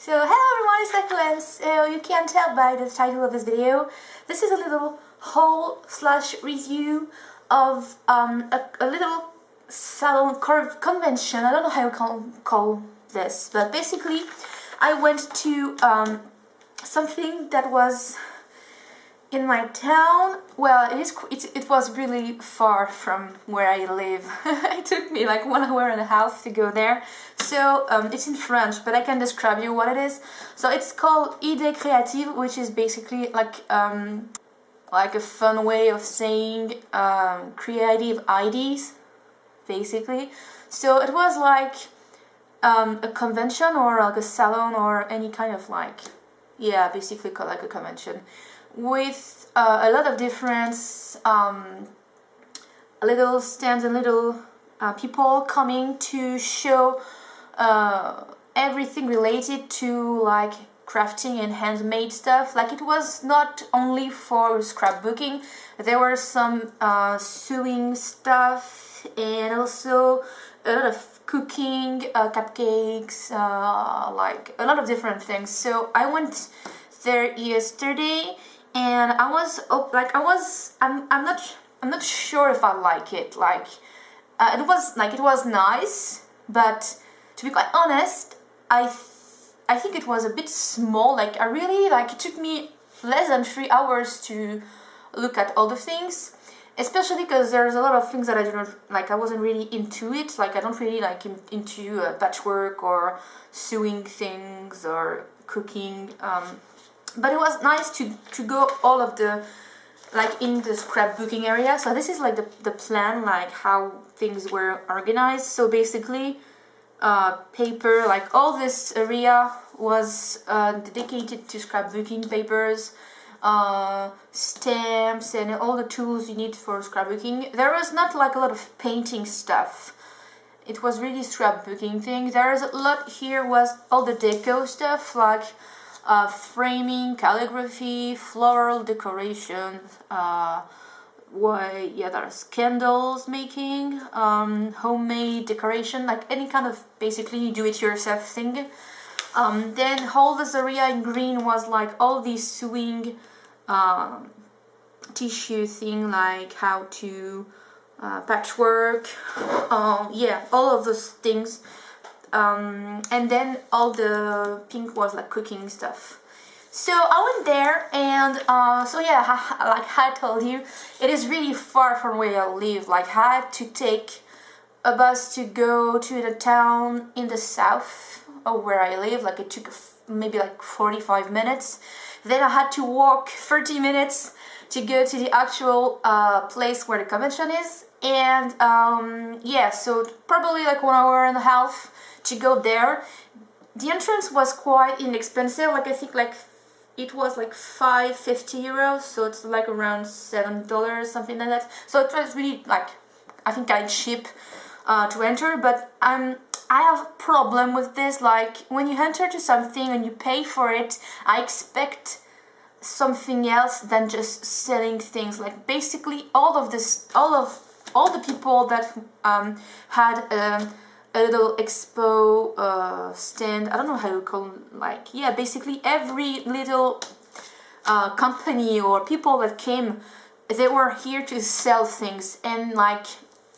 So hello everyone, it's Sakuems. So you can tell by the title of this video, this is a little haul / review of a little salon convention. I don't know how you call this, but basically I went to something that was in my town. Well, it was really far from where I live. It took me like 1 hour and a half to go there. So it's in French, but I can describe you what it is. So it's called Idées créatives, which is basically like a fun way of saying creative ideas, basically. So it was like a convention or like a salon or any kind of like, yeah, basically like a convention with a lot of different little stands and little people coming to show everything related to like crafting and handmade stuff. Like it was not only for scrapbooking, there were some sewing stuff and also a lot of cooking, cupcakes, like a lot of different things. So I went there yesterday and I'm not sure if I like it. Like it was nice, but to be quite honest, I think it was a bit small. Like I really it took me less than 3 hours to look at all the things, especially because there's a lot of things that I don't like. I wasn't really into it. Like I don't really like into patchwork or sewing things or cooking. But it was nice to go all of the like in the scrapbooking area. So this is like the plan, like how things were organized. So basically paper, like all this area was dedicated to scrapbooking papers, stamps and all the tools you need for scrapbooking. There was not like a lot of painting stuff. It was really scrapbooking thing. There's a lot here was all the deco stuff, like framing, calligraphy, floral decorations, there's candles making, homemade decoration, like any kind of basically do-it-yourself thing. Then all this area in green was like all these sewing tissue thing, like how to patchwork, all of those things. And then all the pink was like cooking stuff. So I went there and like I told you, it is really far from where I live. Like I had to take a bus to go to the town in the south of where I live. Like it took maybe like 45 minutes. Then I had to walk 30 minutes to go to the actual place where the convention is. And so probably like 1 hour and a half to go there. The entrance was quite inexpensive. Like I think like it was like €5.50, so it's like around $7, something like that. So it was really like I think kind of cheap to enter. But I have a problem with this. Like when you enter to something and you pay for it, I expect something else than just selling things. Like basically all the people that had a little expo stand, I don't know how you call it, basically every little company or people that came, they were here to sell things. And like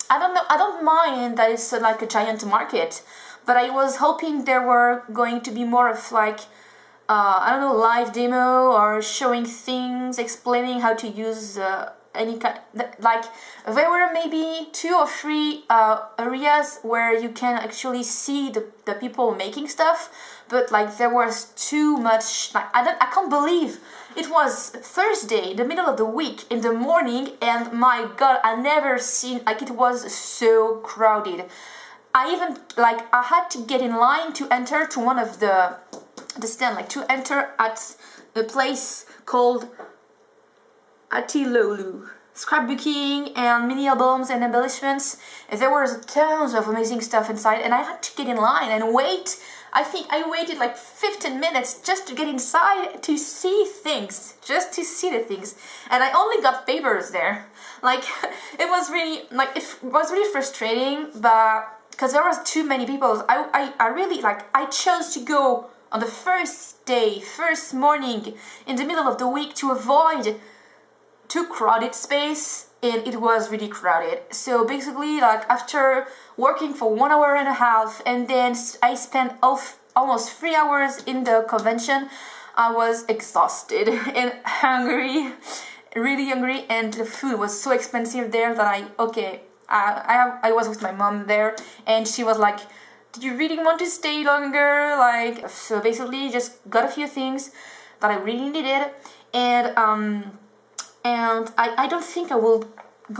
I don't mind that it's like a giant market, but I was hoping there were going to be more of like live demo or showing things, explaining how to use any kind, like there were maybe 2 or 3 areas where you can actually see the people making stuff, but like there was too much. Like I can't believe it was Thursday, the middle of the week, in the morning, and my god, I never seen, like it was so crowded. I had to get in line to enter to one of the stand, like to enter at a place called Untitled Scrapbooking and mini albums and embellishments. There was tons of amazing stuff inside, and I had to get in line and wait. I think I waited like 15 minutes just to get inside to see things, just to see the things, and I only got papers there. Like it was really frustrating, but because there was too many people, I really I chose to go on the first day, first morning, in the middle of the week to avoid too crowded space, and it was really crowded. So basically, like after working for 1.5 hours and then I spent almost 3 hours in the convention, I was exhausted and hungry, really hungry, and the food was so expensive there that I was with my mom there, and she was like, "Did you really want to stay longer?" Like, so basically, just got a few things that I really needed, and I don't think I will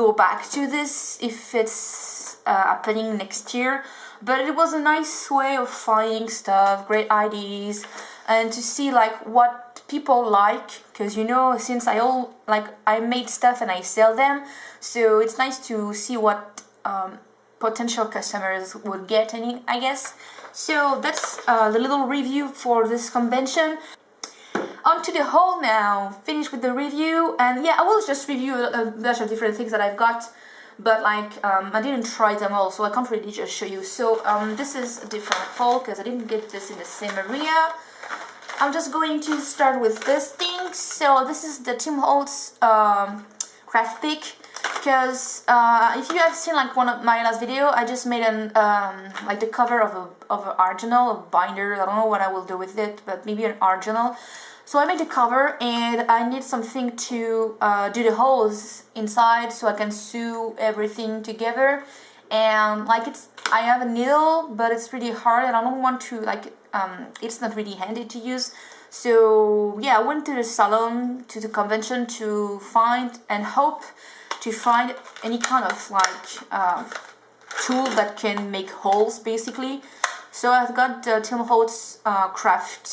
go back to this if it's happening next year, but it was a nice way of finding stuff, great ideas, and to see like what people like, because since I made stuff and I sell them, so it's nice to see what potential customers would get, I guess. So that's the little review for this convention. On to the haul now. Finished with the review, and yeah, I will just review a bunch of different things that I've got, but like I didn't try them all, so I can't really just show you. So this is a different haul because I didn't get this in the same area. I'm just going to start with this thing. So this is the Tim Holtz craft pick, because if you have seen like one of my last video, I just made an like the cover of an art journal, a binder. I don't know what I will do with it, but maybe an art journal. So I made the cover, and I need something to do the holes inside so I can sew everything together. And like I have a needle, but it's really hard, and I don't want to it's not really handy to use. So yeah, I went to the salon, to the convention, to find and hope to find any kind of tool that can make holes, basically. So I've got the Tim Holtz craft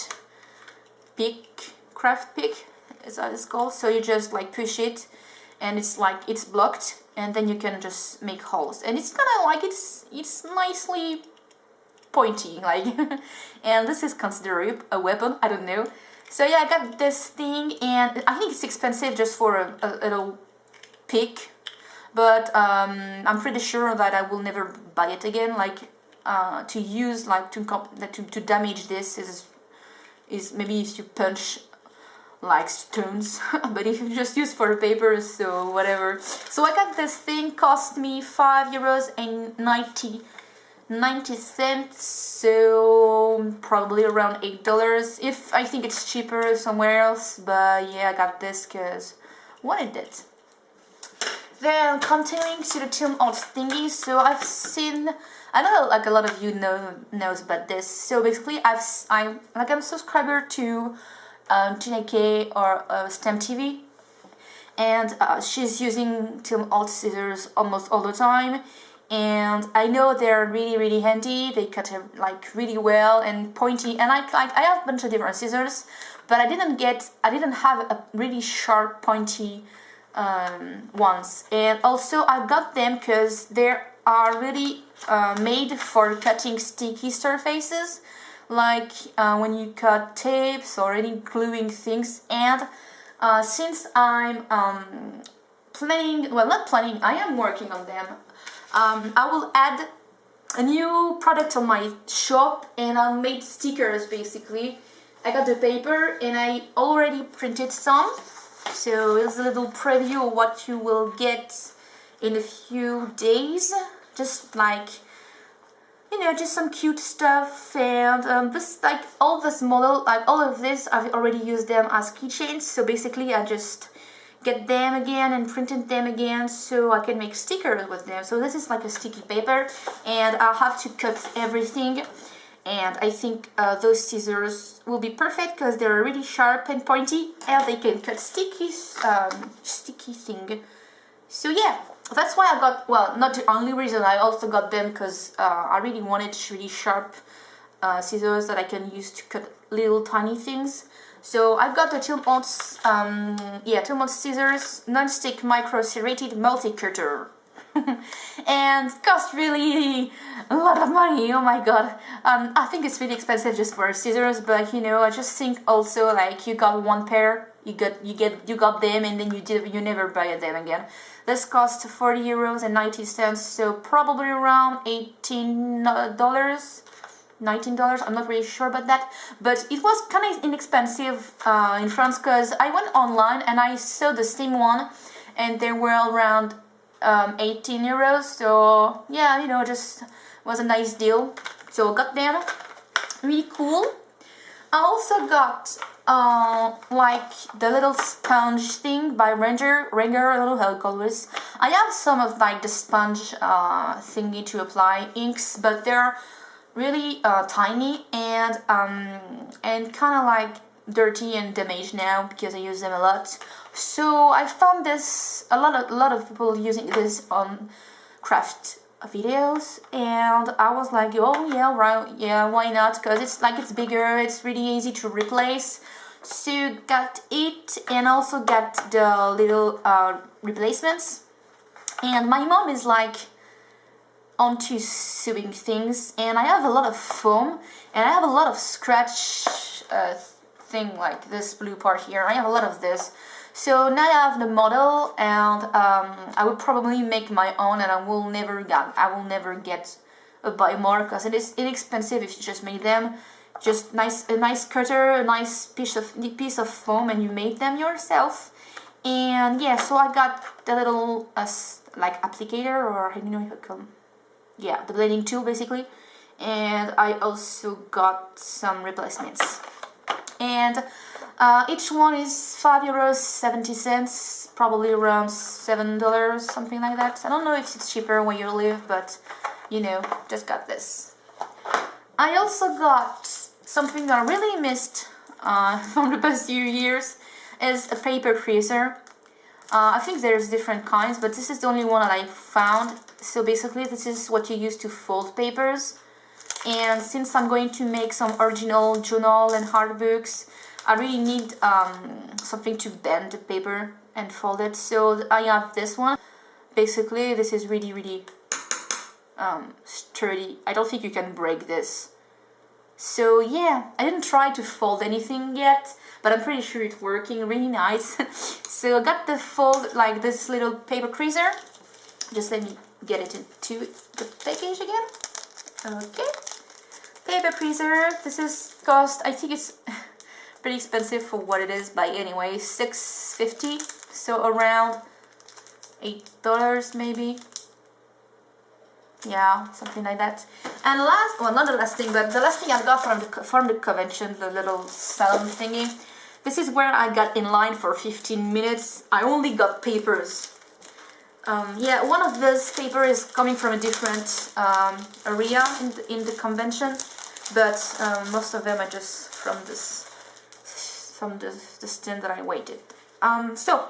pick, is that it's called. So you just like push it, and it's blocked, and then you can just make holes, and it's kind of like it's nicely pointy, like and this is considered a weapon, I don't know. So yeah, I got this thing, and I think it's expensive just for a little pick, but I'm pretty sure that I will never buy it again. Like to use, like to damage this is maybe if you punch like stones, but if you just use for paper, so whatever. So I got this thing, cost me €5.90, so probably around $8 if I think it's cheaper somewhere else, but yeah, I got this because I wanted it. Then continuing to the Tim Holtz thingy, so I've seen, I know like a lot of you knows about this. So basically I'm a subscriber to Tina K or STEM TV, and she's using Tim Holtz scissors almost all the time, and I know they're really handy. They cut like really well and pointy, and I have a bunch of different scissors, but I didn't have a really sharp pointy ones. And also I got them because they are really made for cutting sticky surfaces, like when you cut tapes or any gluing things. And since I'm I am working on them, I will add a new product on my shop, and I'll make stickers basically. I got the paper and I already printed some, so it's a little preview of what you will get in a few days. Just like, just some cute stuff, and this, like all this model, like all of this, I've already used them as keychains. So basically I just get them again and printed them again so I can make stickers with them. So this is like a sticky paper, and I'll have to cut everything, and I think those scissors will be perfect because they're really sharp and pointy, and they can cut sticky thing. So yeah, that's why I got, well, not the only reason, I also got them because I really wanted really sharp scissors that I can use to cut little tiny things. So I got the Tim Holtz scissors, non-stick micro serrated multi-cutter. And it cost really a lot of money, oh my god. I think it's really expensive just for scissors, but I just think also like you got one pair, you got them, and then you never buy them again. This cost €40.90, so probably around $18, $19. I'm not really sure about that, but it was kind of inexpensive in France, because I went online and I saw the same one and they were around 18 euros. So yeah, you know, just was a nice deal. So got them, really cool. I also got like the little sponge thing by Ranger, I don't know how to call this. I have some of like the sponge thingy to apply inks, but they're really tiny and kind of like dirty and damaged now because I use them a lot. So I found this a lot of people using this on craft videos, and I was like, oh yeah, right, yeah, why not? Because it's bigger, it's really easy to replace. So got it, and also got the little replacements. And my mom is like onto sewing things, and I have a lot of foam, and I have a lot of scratch thing like this blue part here. I have a lot of this. So now I have the model, and I will probably make my own, and I will never get a buy more, because it is inexpensive if you just make them. Just a nice cutter, a nice piece of foam, and you make them yourself. And yeah, so I got the little like applicator, or I don't know how to call them. Yeah, the blending tool basically. And I also got some replacements. And each one is €5.70, probably around $7, something like that. I don't know if it's cheaper where you live, but you know, just got this. I also got something that I really missed from the past few years, is a paper creaser. I think there's different kinds, but this is the only one that I found. So basically this is what you use to fold papers. And since I'm going to make some original journal and hard books, I really need something to bend the paper and fold it. So I have this one. Basically this is really sturdy. I don't think you can break this. So yeah, I didn't try to fold anything yet, but I'm pretty sure it's working really nice. So I got the fold, like this little paper creaser. Just let me get it into the package again. Okay. Paper creaser. This is cost, I think it's pretty expensive for what it is, but anyway, $6.50. So around $8 maybe. Yeah, something like that. And last, well, not the last thing, but the last thing I got from the convention, the little salon thingy. This is where I got in line for 15 minutes. I only got papers. Yeah, one of those paper is coming from a different area in the convention, but most of them are just from the stand that I waited. So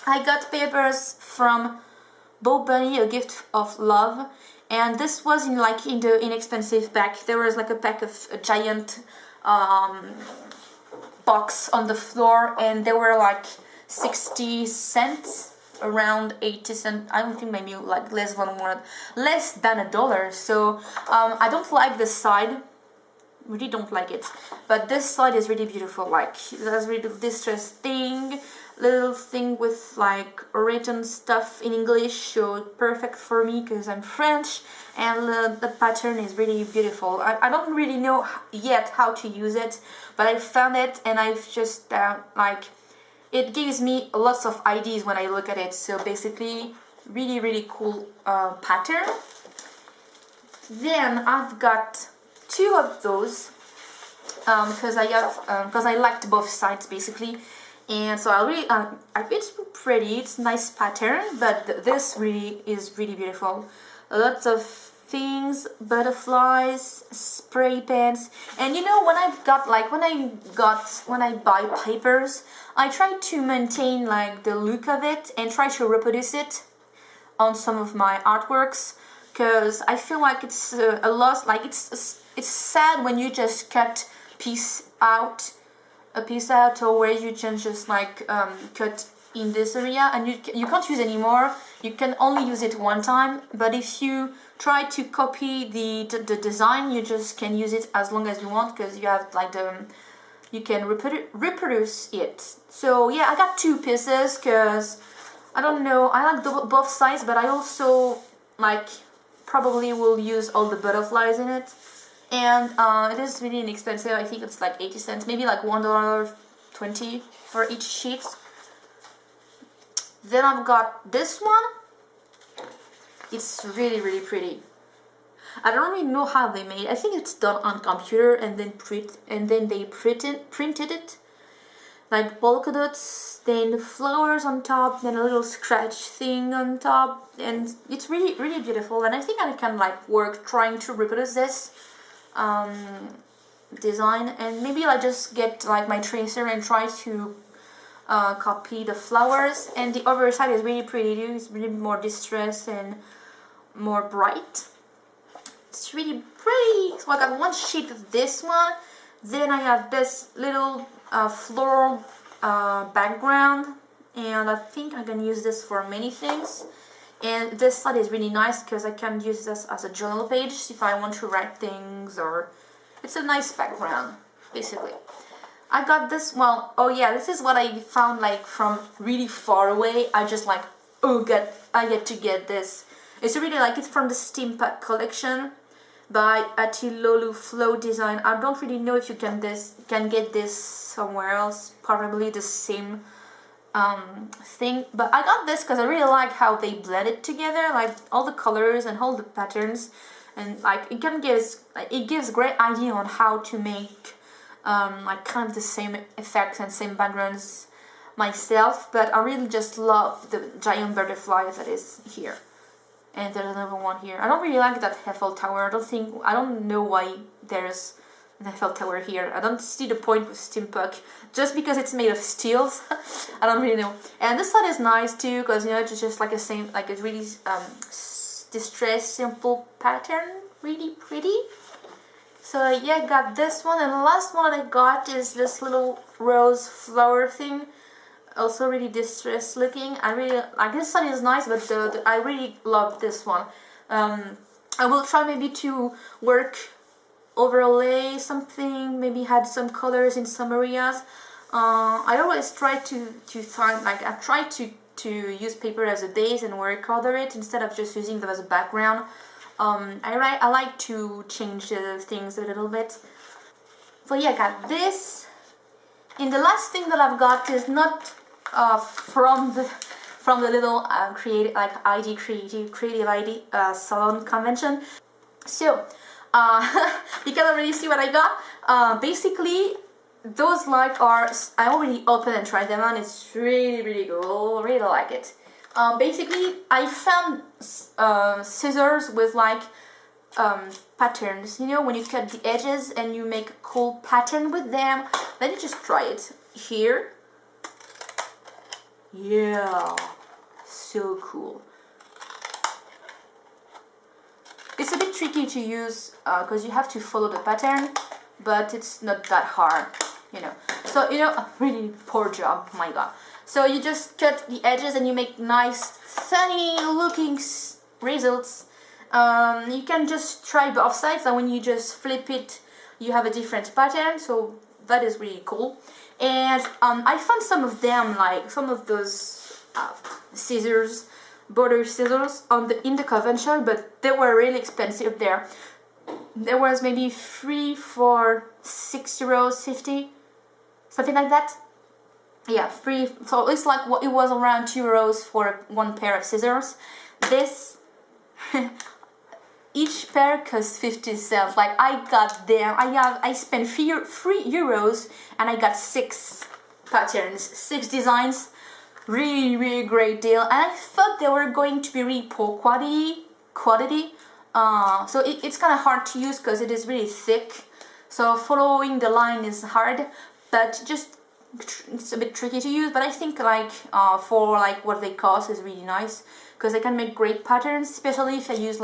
I got papers from Bo Bunny, A Gift of Love. And this was in the inexpensive pack. There was like a pack of a giant box on the floor, and they were like 60 cents, around 80 cents. I don't think, maybe like less than $1. So I don't like this side. Really don't like it. But this side is really beautiful. Like it has really distress thing. Little thing with like written stuff in English, so perfect for me because I'm French, and the pattern is really beautiful. I don't really know yet how to use it, but I found it, and I've just like, it gives me lots of ideas when I look at it. So basically really cool pattern. Then I've got two of those because I liked both sides basically. And so it's pretty, it's nice pattern, but this really is really beautiful. Lots of things, butterflies, spray pens, and you know, when I buy papers, I try to maintain like the look of it and try to reproduce it on some of my artworks, because I feel like it's a loss. Like it's sad when you just cut a piece out, or where you can just like cut in this area and you can't use anymore. You can only use it one time, but if you try to copy the design, you just can use it as long as you want, because you have like you can reproduce it. So yeah, I got two pieces because I don't know, I like both sides, but I also like probably will use all the butterflies in it. and it is really inexpensive. I think it's like 80 cents, maybe like $1.20 for each sheet. Then I've got this one. It's really, really pretty. I don't really know how they made it. I think it's done on computer and then they printed it. Like polka dots, then the flowers on top, then a little scratch thing on top, and it's really, really beautiful. And I think I can like work trying to reproduce this design, and maybe I just get like my tracer and try to copy the flowers. And the other side is really pretty too. It's really more distressed and more bright. It's really pretty. So I got one sheet of this one. Then I have this little floral background, and I think I can use this for many things. And this side is really nice because I can use this as a journal page if I want to write things, or it's a nice background basically. I got this, well, oh yeah, this is what I found like from really far away. I just like, oh god, I get to get this. It's really like, it's from the Steampunk collection by Atilolu Flow Design. I don't really know if you can get this somewhere else, probably the same thing, but I got this because I really like how they blend it together, like all the colors and all the patterns, and like it gives great idea on how to make like kind of the same effects and same backgrounds myself. But I really just love the giant butterfly that is here. And there's another one here. I don't really like that Eiffel Tower. I don't know why there's an Eiffel Tower here. I don't see the point with steampunk. Just because it's made of steels, I don't really know. And this side is nice too, because you know it's just like a same, like a really distressed, simple pattern. Really pretty. So yeah, I got this one, and the last one I got is this little rose flower thing. Also really distressed looking. I really like this one, is nice, but I really love this one. I will try maybe to work overlay something, maybe add some colors in some areas. I always try to find, like, I try to use paper as a base and work over it instead of just using them as a background. I like to change things a little bit. So yeah, I got this. And the last thing that I've got is not from the little creative ID salon convention. So you can already see what I got. Basically, those like are, I already opened and tried them on. It's really, really good. Really like it. Basically, I found scissors with like patterns. You know, when you cut the edges and you make a cool pattern with them. Let me just try it here. Yeah, so cool. It's a bit tricky to use because you have to follow the pattern, but it's not that hard, you know. So, you know, really poor job, my god. So you just cut the edges and you make nice, funny looking results. You can just try both sides, and when you just flip it, you have a different pattern, so that is really cool. And I found some of them, like some of those scissors, border scissors, in the convention, but they were really expensive there. There was maybe 3 for €6.50, something like that. Yeah, 3. So it's like it was around €2 for one pair of scissors. This. Each pair costs 50 cents. Like, I got them. I spent €3 and I got 6 patterns, 6 designs. Really, really great deal. And I thought they were going to be really poor quality. So it's kind of hard to use because it is really thick. So following the line is hard, but just it's a bit tricky to use. But I think like for like what they cost is really nice, because I can make great patterns, especially if I use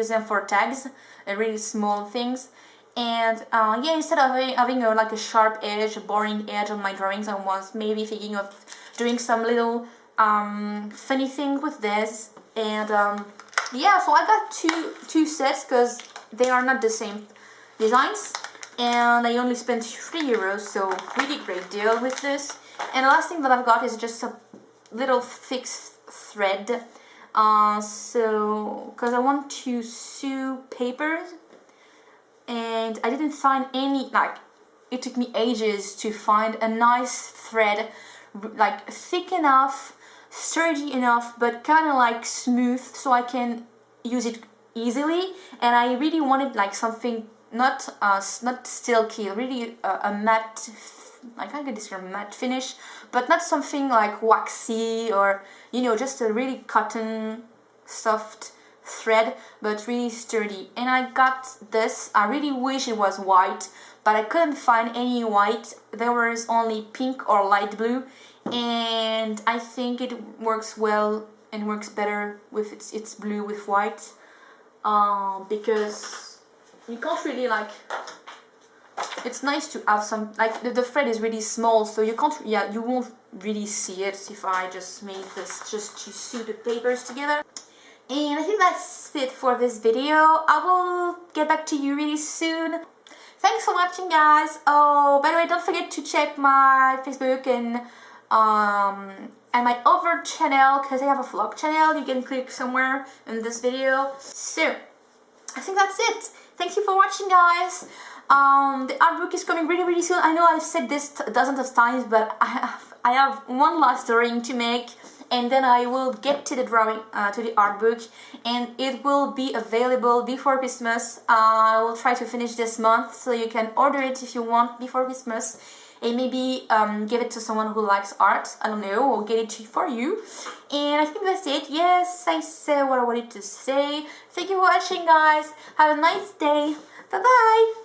them for tags and really small things. And yeah, instead of having like a sharp edge, a boring edge on my drawings, I was maybe thinking of doing some little funny thing with this. And yeah, so I got two sets because they are not the same designs, and I only spent €3, so really great deal with this. And the last thing that I've got is just a little fixed thread, so because I want to sew papers, and I didn't find any, like, it took me ages to find a nice thread, like thick enough, sturdy enough, but kind of like smooth so I can use it easily. And I really wanted like something not silky, really a matte, like I can describe matte finish, but not something like waxy or, you know, just a really cotton soft thread, but really sturdy. And I got this. I really wish it was white, but I couldn't find any white. There was only pink or light blue, and I think it works well and works better with it's blue with white, because you can't really like, it's nice to have some, like the thread is really small, so you can't, yeah, you won't really see it if I just made this just to sew the papers together. And I think that's it for this video. I will get back to you really soon. Thanks for watching, guys. Oh, by the way, don't forget to check my Facebook and my other channel, because I have a vlog channel. You can click somewhere in this video. So I think that's it. Thank you for watching, guys. The art book is coming really, really soon. I know I've said this dozens of times, but I have one last drawing to make, and then I will get to the drawing, to the art book, and it will be available before Christmas. I will try to finish this month, so you can order it if you want before Christmas, and maybe give it to someone who likes art, I don't know, or get it for you. And I think that's it. Yes, I said what I wanted to say. Thank you for watching, guys. Have a nice day. Bye-bye.